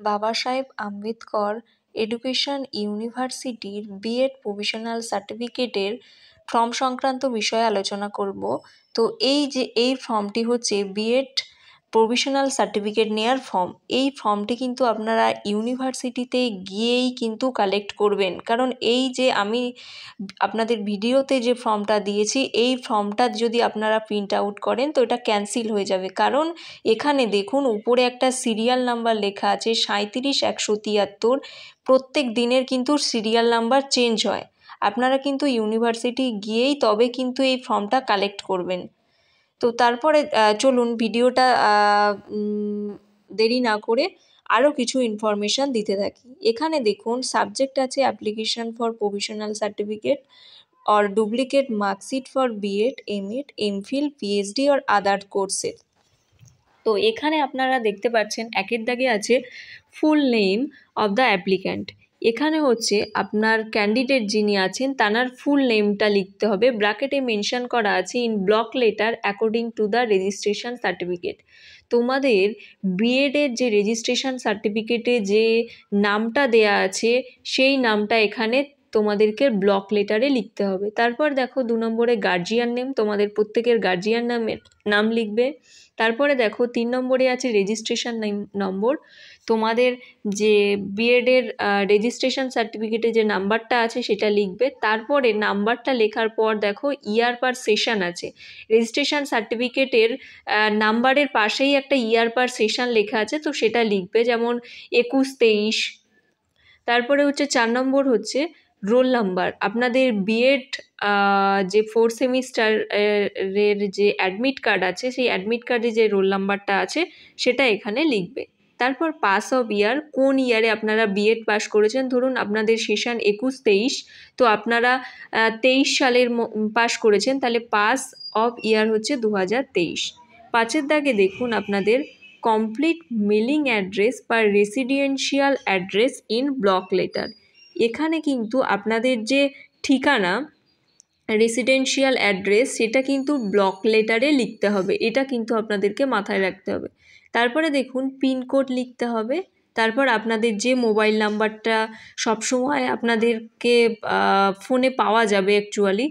বাবা সাহেব আম্বেদকর এডুকেশন ইউনিভার্সিটির বিএড প্রভিশনাল সার্টিফিকেটের ফর্ম সংক্রান্ত বিষয়ে আলোচনা করব। তো এই ফর্মটি হচ্ছে বিএড প্রভিশনাল সার্টিফিকেট নেওয়ার ফর্ম। এই ফর্মটি কিন্তু আপনারা ইউনিভার্সিটিতে গিয়েই কিন্তু কালেক্ট করবেন, কারণ এই যে আমি আপনাদের ভিডিওতে যে ফর্মটা দিয়েছি এই ফর্মটা যদি আপনারা প্রিন্ট আউট করেন তো এটা ক্যান্সেল হয়ে যাবে, কারণ এখানে দেখুন উপরে একটা সিরিয়াল নাম্বার লেখা আছে 37,173। প্রত্যেক দিনের কিন্তু সিরিয়াল নাম্বার চেঞ্জ হয়। আপনারা কিন্তু ইউনিভার্সিটি গিয়েই তবে কিন্তু এই ফর্মটা কালেক্ট করবেন। তো তারপরে চলুন ভিডিওটা দেরি না করে আরও কিছু ইনফরমেশান দিতে থাকি। এখানে দেখুন সাবজেক্ট আছে application for provisional certificate or duplicate mark sheet for B.Ed, M.Ed, M.Phil, PhD or other courses। তো এখানে আপনারা দেখতে পাচ্ছেন একের দাগে আছে full name of the applicant. এখানে হচ্ছে আপনার ক্যান্ডিডেট যিনি আছেন তানার ফুল নেমটা লিখতে হবে। ব্র্যাকেটে মেনশন করা আছে in block letter according to the registration certificate. তোমাদের বিএডের যে রেজিস্ট্রেশন সার্টিফিকেটে যে নামটা দেয়া আছে সেই নামটা এখানে তোমাদেরকে ব্লক লেটারে লিখতে হবে। তারপর দেখো 2 নম্বরে গার্জিয়ান নেম, তোমাদের প্রত্যেকের গার্জিয়ান নাম লিখবে। তারপরে দেখো 3 নম্বরে আছে রেজিস্ট্রেশন নম্বর। তোমাদের যে বিএডের রেজিস্ট্রেশন সার্টিফিকেটে যে নাম্বারটা আছে সেটা লিখবে। তারপরে নাম্বারটা লেখার পর দেখো ইয়ার পার সেশন আছে। রেজিস্ট্রেশন সার্টিফিকেটের নাম্বারের পাশেই একটা ইয়ার পার সেশন লেখা আছে, তো সেটা লিখবে, যেমন 21, 23। তারপরে হচ্ছে 4 নম্বর হচ্ছে রোল নাম্বার। আপনাদের বিএড যে 4 সেমিস্টারের যে অ্যাডমিট কার্ড আছে সেই অ্যাডমিট কার্ডে যে রোল নাম্বারটা আছে সেটা এখানে লিখবে। তারপর পাস অফ ইয়ার, কোন ইয়ারে আপনারা বিএড পাস করেছেন। ধরুন আপনাদের সেশন 21, 23, তো আপনারা 23 সালের পাস করেছেন, তাহলে পাস অফ ইয়ার হচ্ছে 2023। 5-এর দাগে দেখুন আপনাদের কমপ্লিট মেলিং অ্যাড্রেস বা residential address in block letter. এখানে কিন্তু আপনাদের যে ঠিকানা রেসিডেন্সিয়াল অ্যাড্রেস সেটা কিন্তু ব্লক লেটারে লিখতে হবে, এটা কিন্তু আপনাদেরকে মাথায় রাখতে হবে। তারপরে দেখুন পিনকোড লিখতে হবে। তারপর আপনাদের যে মোবাইল নাম্বারটা সবসময় আপনাদেরকে ফোনে পাওয়া যাবে অ্যাকচুয়ালি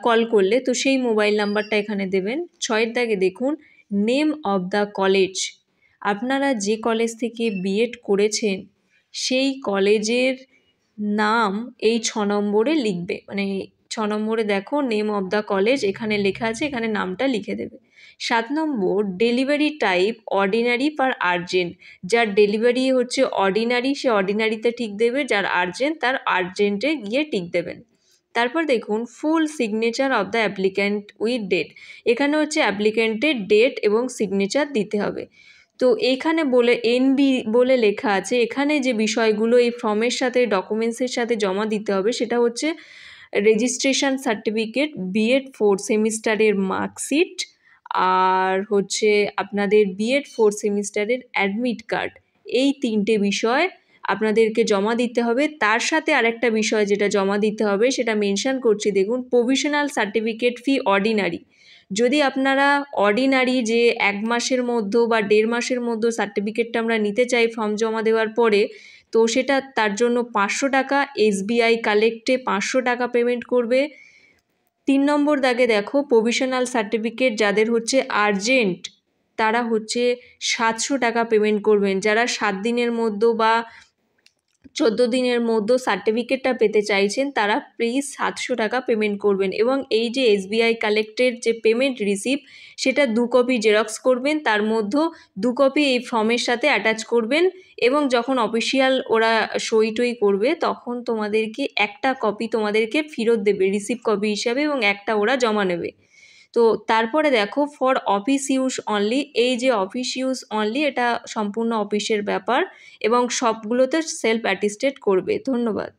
কল করলে, তো সেই মোবাইল নাম্বারটা এখানে দেবেন। 6-এর দাগে দেখুন নেম অফ দ্য কলেজ। আপনারা যে কলেজ থেকে বিএড করেছেন সেই কলেজের নাম এই 6 নম্বরে লিখবে, মানে 6 নম্বরে দেখো নেম অফ দ্য কলেজ এখানে লেখা আছে, এখানে নামটা লিখে দেবে। 7 নম্বর ডেলিভারি টাইপ অর্ডিনারি পার আর্জেন্ট। যার ডেলিভারি হচ্ছে অর্ডিনারি সে অর্ডিনারিতে টিক দেবে, যার আর্জেন্ট তার আর্জেন্টে গিয়ে টিক দেবেন। তারপর দেখুন full signature of the applicant with date. এখানে হচ্ছে অ্যাপ্লিক্যান্টের ডেট এবং সিগনেচার দিতে হবে। তো এইখানে বলে এনবি বলে লেখা আছে, এখানে যে বিষয়গুলো এই ফর্মের সাথে ডকুমেন্টসের সাথে জমা দিতে হবে সেটা হচ্ছে রেজিস্ট্রেশন সার্টিফিকেট, বিএড 4 সেমিস্টারের মার্কশিট, আর হচ্ছে আপনাদের বিএড 4 সেমিস্টারের অ্যাডমিট কার্ড। এই 3টে বিষয় আপনাদেরকে জমা দিতে হবে। তার সাথে আরেকটা বিষয় যেটা জমা দিতে হবে সেটা মেনশন করছি, দেখুন প্রভিশনাল সার্টিফিকেট ফি অর্ডিনারি। যদি আপনারা অর্ডিনারি যে 1 মাসের মধ্যে বা 1.5 মাসের মধ্যে সার্টিফিকেটটা আমরা নিতে চাই ফর্ম জমা দেওয়ার পরে, তো সেটা তার জন্য 500 টাকা, SBI কালেক্টে 500 টাকা পেমেন্ট করবে। 3 নম্বর দাগে দেখো প্রভিশনাল সার্টিফিকেট যাদের হচ্ছে আর্জেন্ট তারা হচ্ছে 700 টাকা পেমেন্ট করবেন। যারা 7 দিনের মধ্যে বা 14 দিনের মধ্যে সার্টিফিকেটটা পেতে চাইছেন তারা প্লিজ 700 টাকা পেমেন্ট করবেন। এবং এই যে SBI কালেক্টের যে পেমেন্ট রিসিপ্ট সেটা 2 কপি জেরক্স করবেন, তার মধ্যে 2 কপি এই ফর্মের সাথে অ্যাটাচ করবেন, এবং যখন অফিসিয়াল ওরা সই টই করবে তখন তোমাদেরকে একটা কপি তোমাদেরকে ফেরত দেবে রিসিপ্ট কপি হিসাবে, এবং একটা ওরা জমা নেবে। তো তারপরে দেখো ফর অফিস ইউজ অনলি, এই যে অফিস ইউজ অনলি এটা সম্পূর্ণ অফিসের ব্যাপার এবং সবগুলোতে সেলফ অ্যাটেস্টেড করবে। ধন্যবাদ।